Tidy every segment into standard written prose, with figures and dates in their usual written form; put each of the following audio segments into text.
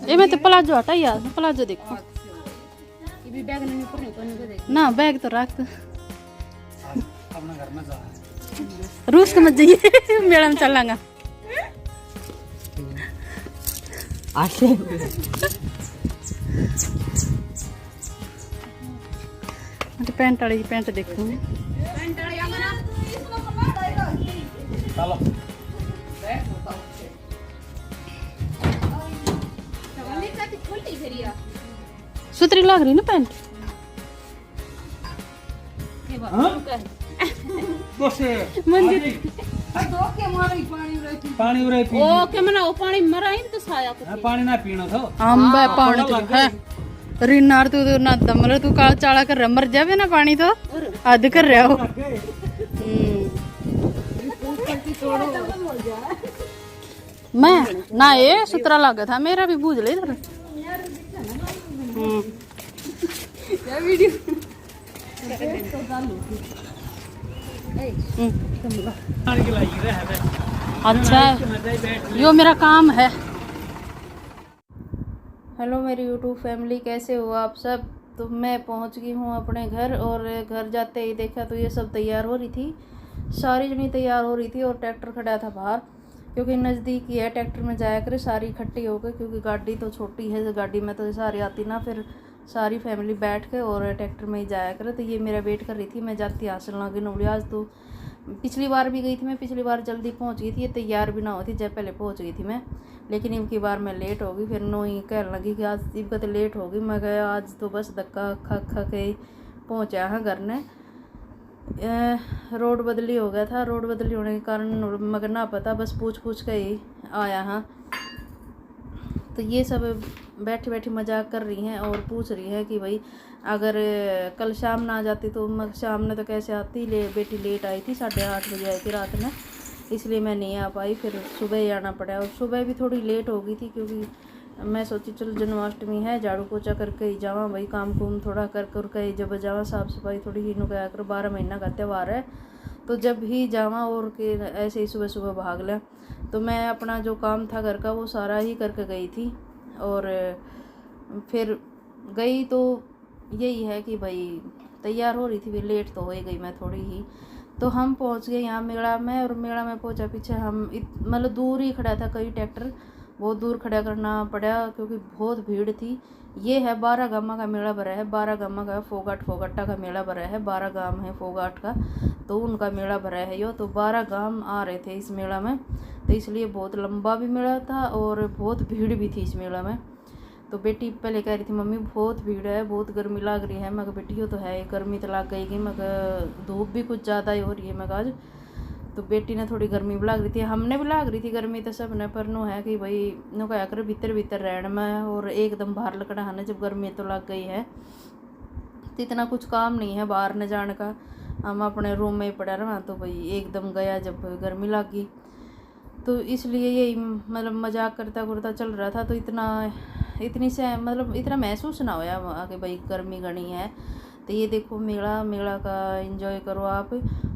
ये मैं तो प्लाजो हटा यार, प्लाजो देखो ये भी बैग नहीं ऊपर नहीं तो नहीं देख ना, बैग तो रख अपना घर में जा रूस के मत जाइए मेला में चलांगा आशे पैंट वाली पैंट देखूंगी चलो सुतरी लग रही ना पैंट मंदिर पानी उरे पी ओ के मना ओ पानी मरा ही तो साया को पानी ना पीना था हम बे पानी तो है रिनार तू ना दमर तू काला चाला कर मर जावे ना पानी तो अध कर रहा हो मैं ना ये सुतरा लगा था मेरा भी बूझ ले इधर पानी की लाई रहा है अच्छा यो मेरा काम है। हेलो मेरी यूट्यूब फैमिली, कैसे हो आप सब। तो मैं पहुंच गई हूं अपने घर और घर जाते ही देखा तो ये सब तैयार हो रही थी, सारी जनी तैयार हो रही थी और ट्रैक्टर खड़ा था बाहर क्योंकि नज़दीक ही है, ट्रैक्टर में जाया करे सारी इकट्ठी हो गई क्योंकि गाड़ी तो छोटी है, गाड़ी में तो सारी आती ना, फिर सारी फैमिली बैठ के और ट्रैक्टर में ही जाया करे। तो ये मेरा वेट कर रही थी, मैं जाती हासिल ना गई नौड़ी। आज तो पिछली बार भी गई थी मैं, पिछली बार जल्दी पहुंच गई थी, ये तैयार भी ना होती जब पहले पहुंच गई थी मैं, लेकिन इनकी बार मैं लेट हो गई। फिर नो ही कहने लगी कि आज इनका तो लेट हो गई। मैं गया आज तो बस धक्का खा खा के पहुँचा है घर ने। रोड बदली हो गया था, रोड बदली होने के कारण मगर ना पता, बस पूछ पूछ के ही आया हाँ। तो ये सब बैठी बैठी मजाक कर रही हैं और पूछ रही है कि भाई अगर कल शाम ना आ जाती तो शाम ने तो कैसे आती, बेटी लेट आई थी, 8:30 बजे आई थी रात में, इसलिए मैं नहीं आ पाई। फिर सुबह ही आना पड़ा और सुबह भी थोड़ी लेट हो गई थी क्योंकि मैं सोची चलो जन्माष्टमी है, झाड़ू पोछा करके ही जावा भाई, काम कुम थोड़ा कर के जब जावा, साफ़ सफाई थोड़ी ही नुकाया कर, 12 महीना का त्यौहार है तो जब ही जावा और के ऐसे ही सुबह सुबह भाग लिया। तो मैं अपना जो काम था घर का वो सारा ही करके गई थी और फिर गई तो यही है कि भाई तैयार हो रही थी, फिर लेट तो हो ही गई मैं थोड़ी ही। तो हम पहुंच गए यहाँ मेला में और मेला में पहुंचा पीछे हम मतलब दूर ही खड़ा था, कई ट्रैक्टर बहुत दूर खड़ा करना पड़ा क्योंकि बहुत भीड़ थी। ये है 12 गामा का मेला भरा है, 12 गामा का फोगाटा का मेला भरा है, 12 गांव है फोगाट का, तो उनका मेला भरा है यो। तो 12 गांव आ रहे थे इस मेला में, तो इसलिए बहुत लंबा भी मेला था और बहुत भीड़ भी थी इस मेला में। तो बेटी पहले कह रही थी मम्मी बहुत भीड़ है, बहुत गर्मी लग रही है। मगर बेटी तो है गर्मी तो लग गई मगर धूप भी कुछ ज़्यादा ही हो रही है मगर आज। तो बेटी ने थोड़ी गर्मी भी लग रही थी, हमने भी लग रही थी गर्मी तो सब ने, पर नो है कि भाई नो क्या कर भीतर भीतर रहने में और एकदम बाहर लकड़ा है जब गर्मी तो लग गई है तो इतना कुछ काम नहीं है बाहर न जाने का, हम अपने रूम में ही पड़ा रहा। तो भाई एकदम गया जब गर्मी लग गई, तो इसलिए यही मतलब मजाक करता करता चल रहा था। तो इतनी से मतलब इतना महसूस ना होया कि भाई गर्मी घनी है। तो ये देखो मेला का एंजॉय करो आप।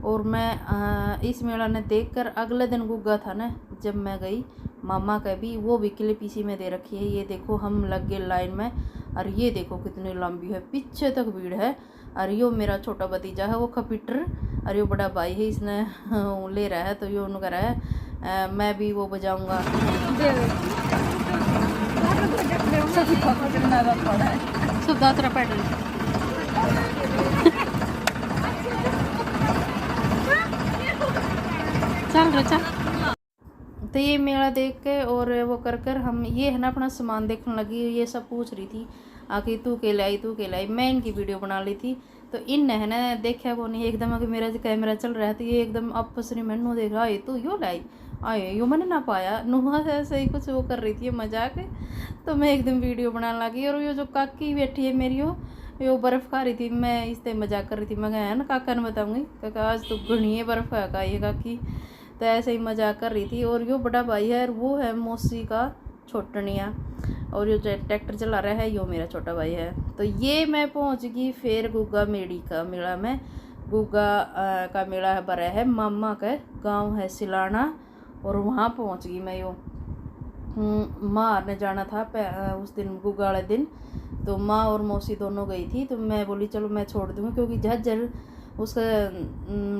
और मैं इस मेला ने देखकर अगले दिन गुग्गा था ना जब मैं गई, मामा का भी वो भी क्लिप इसी में दे रखी है। ये देखो हम लग गए लाइन में और ये देखो कितनी लंबी है, पीछे तक भीड़ है। और यो मेरा छोटा भतीजा है वो कंप्यूटर, और यो बड़ा भाई है इसने ले रहा है, तो यो उन्होंने कह रहा है मैं भी वो बजाऊंगा। सुधात्रा पैटर्न चल रहा चल। तो ये मेला देख के और वो कर हम ये है ना अपना सामान देखने लगी, ये सब पूछ रही थी आके तू के लाई, मैं इनकी वीडियो बना ली थी। तो इन है ना देखा वो नहीं एकदम अगर मेरा जो कैमरा चल रहा है तो ये एकदम आपस में मैनू देख रहा है तू यो लाई आए यो मैंने ना पाया नुहा ऐसे ही कुछ वो कर रही थी मजाक। तो मैं एकदम वीडियो बनाने लगी और ये जो काकी बैठी है मेरी यो बर्फ़ खा रही थी, मैं इससे मजाक कर रही थी। मैं है ना काका ने बताऊँगी काका आज तो घनी है बर्फ़ खा ये काकी, तो ऐसे ही मजाक कर रही थी। और यो बड़ा भाई है वो है मौसी का छोटनिया, और यो ट्रैक्टर चला रहा है यो मेरा छोटा भाई है। तो ये मैं पहुंच गई फिर गुग्गा मेड़ी का मेला में। गुग्गा का मेला भरा है मामा का गांव है सिलाना, और वहाँ पहुंच गई मैं यो। माँ ने जाना था उस दिन गुग्गा वाले दिन, तो माँ और मौसी दोनों गई थी। तो मैं बोली चलो मैं छोड़ दूँगी, क्योंकि झज्जर उसका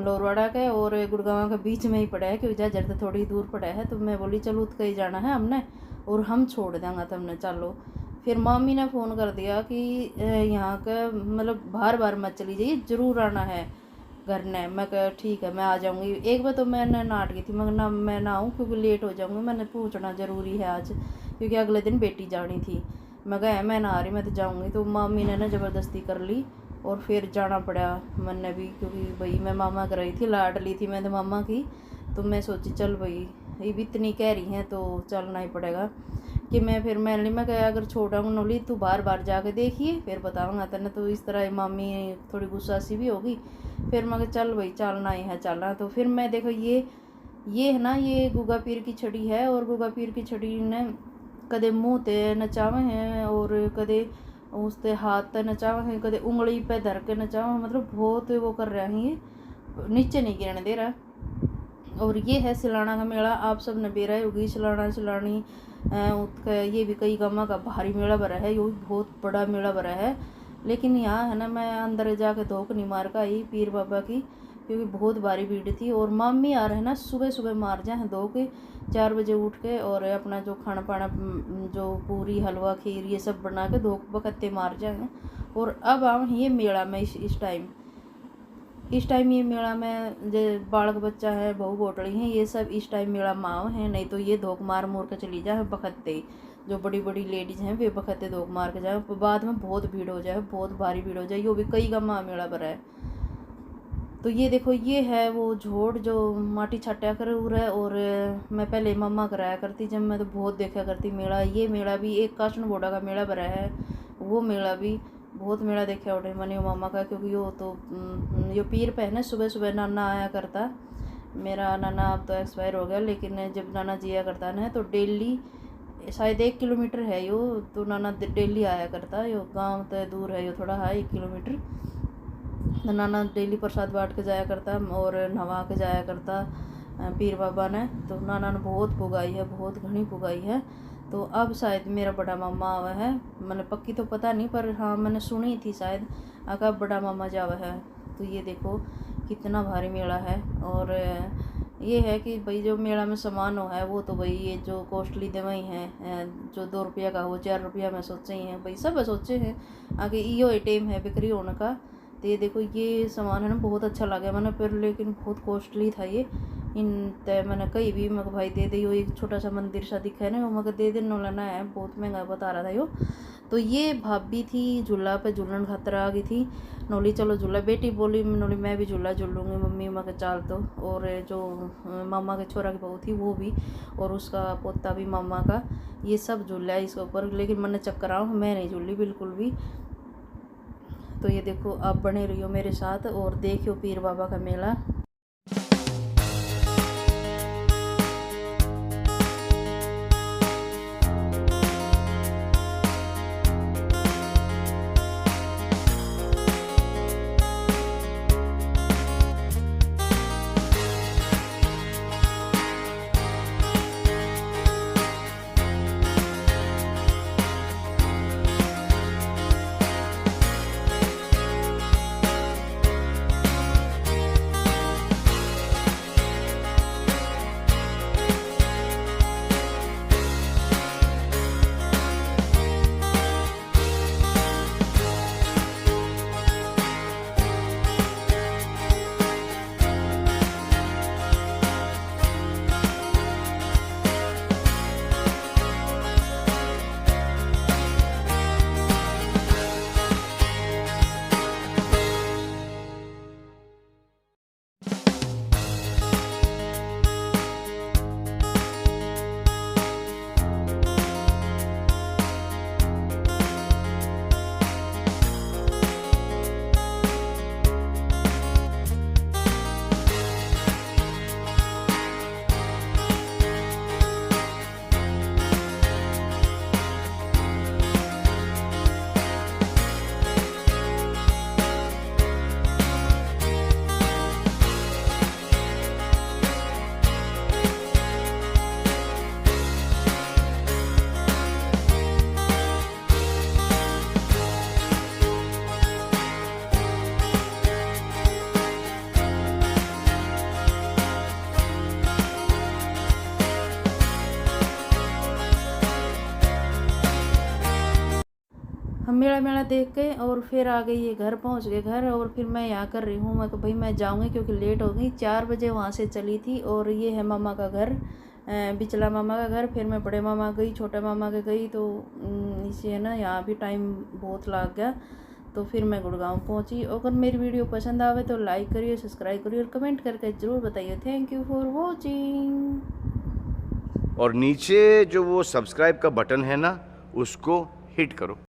लोरवाड़ा के और गुड़गांव के बीच में ही पड़ा है, क्योंकि झज्जर तो थोड़ी दूर पड़ा है। तो मैं बोली चलो उत कहीं जाना है हमने और हम छोड़ देंगे तुमने, चलो। फिर मामी ने फ़ोन कर दिया कि यहाँ का मतलब बार बार मत चली जाइए, ज़रूर आना है घर ने। मैं कहा ठीक है मैं आ जाऊँगी। एक बार तो मैंने नाट गई थी, मगर ना मैं ना आऊँ क्योंकि लेट हो जाऊँगी, मैंने पूछना ज़रूरी है आज, क्योंकि अगले दिन बेटी जानी थी। मैं कहा मैं ना आ रही, मैं तो जाऊँगी। तो मामी ने ना ज़बरदस्ती कर ली और फिर जाना पड़ा मैंने भी, क्योंकि भाई मैं मामा कर रही थी, लाडली थी मैं तो मामा की। तो मैं सोची चल भाई ये भी इतनी कह रही हैं तो चलना ही पड़ेगा। कि मैं फिर मैं कहा अगर छोटा हूँ नोली तू बार बार जाके देखिए फिर बताऊँगा तेने। तो इस तरह मामी थोड़ी गुस्सा सी भी होगी। फिर मैं चल भाई चलना ही है चलना। तो फिर मैं देखो ये है ना, ये गुगा पीर की छड़ी है, और गुगा पीर की छड़ी ने कदे मुँह ते नचावे हैं और कदे उसते हाथ ते नचावे हैं, कदे उंगली पे धर के नचावे, मतलब बहुत वो कर रहे हैं, ये नीचे नहीं गिरने दे रहा। और ये है सिलाना का मेला, आप सब ने बेरा होगी सिलाना सिलानी उसका। ये भी कई गाँव का भारी मेला भरा है, ये भी बहुत बड़ा मेला भरा है। लेकिन यहाँ है ना मैं अंदर जाके धोख नहीं मार का आई पीर बाबा की, क्योंकि बहुत भारी भीड़ थी। और मामी आ रहे हैं ना सुबह सुबह मार जाए धो के 4 बजे उठ के, और अपना जो खाना पाना जो पूरी हलवा खीर ये सब बना के धो बकत्ते मार जाए। और अब आऊँ ये मेला में इस टाइम ये मेला में जो बालक बच्चा है बहू बोटड़ी हैं ये सब इस टाइम मेला माँ हैं, नहीं तो ये धोख मार मोर के चली जाए बखत्ते। जो बड़ी बड़ी लेडीज़ हैं वे बखत्ते धोख मार के जाए, बाद में बहुत भीड़ हो जाए, बहुत भारी भीड़ हो जाए। ये भी कई गाँव मेला भरा है। तो ये देखो ये है वो झोड़ जो माटी छाटा कर उर है। और मैं पहले मम्मा कराया करती जब मैं तो बहुत देखा करती मेला। ये मेला भी एक काशन बोड़ा का मेला भरा है, वो मेला भी बहुत मेला देखा उठे मनी मामा का, क्योंकि वो तो यो पीर पे है ना सुबह सुबह नाना आया करता। मेरा नाना अब तो एक्सपायर हो गया, लेकिन जब नाना जिया करता ना तो डेली शायद 1 किलोमीटर है यो, तो नाना डेली आया करता। यो गांव तो दूर है, यो थोड़ा है 1 किलोमीटर। तो नाना डेली प्रसाद बांट के जाया करता और नहा के जाया करता पीर बाबा ने। तो नाना ने बहुत पुगाई है, बहुत घनी पुगाई है। तो अब शायद मेरा बड़ा मामा आवा है, मैंने पक्की तो पता नहीं पर हाँ मैंने सुनी थी शायद अगर बड़ा मामा जावा है। तो ये देखो कितना भारी मेला है। और ये है कि भाई जो मेला में सामान हो है वो तो भाई ये जो कॉस्टली दवाई हैं जो 2 रुपया का हो 4 रुपया में सोचे ही हैं भाई, सब सोचे हैं आगे इो टाइम है बिक्री होने का। तो ये देखो ये सामान है ना बहुत अच्छा लगा मैंने पर, लेकिन बहुत कॉस्टली था ये। इन तय मैंने कहीं भी मगर भाई दे यो एक छोटा सा मंदिर सा दिखा है ना, मगर दे देना लेना है, बहुत महंगा बता रहा था यो। तो ये भाभी थी झूला पे झूलन खातर आ गई थी नोली, चलो झूला। बेटी बोली नोली मैं भी झूला झूलूँगी मम्मी, मगर चाल तो। और जो मामा के छोरा की बहू थी वो भी, और उसका पोता भी मामा का, ये सब झूला है इसके ऊपर। लेकिन मैंने चक्कर आऊँ मैं नहीं झूली बिल्कुल भी। तो ये देखो आप बने रहियो मेरे साथ और देखियो पीर बाबा का मेला। हम मेला मेला देख के और फिर आ गई ये घर, पहुंच गए घर। और फिर मैं यहाँ कर रही हूँ, मैं कहा भाई मैं जाऊँगी क्योंकि लेट हो गई। 4 बजे वहाँ से चली थी। और ये है मामा का घर, बिचला मामा का घर। फिर मैं बड़े मामा गई, छोटे मामा के गई, तो इसे है ना यहाँ भी टाइम बहुत लग गया। तो फिर मैं गुड़गांव पहुँची। अगर मेरी वीडियो पसंद आवे तो लाइक करिए, सब्सक्राइब करिए और कमेंट करके ज़रूर बताइए। Thank you for watching. और नीचे जो वो सब्सक्राइब का बटन है ना, उसको हिट करो।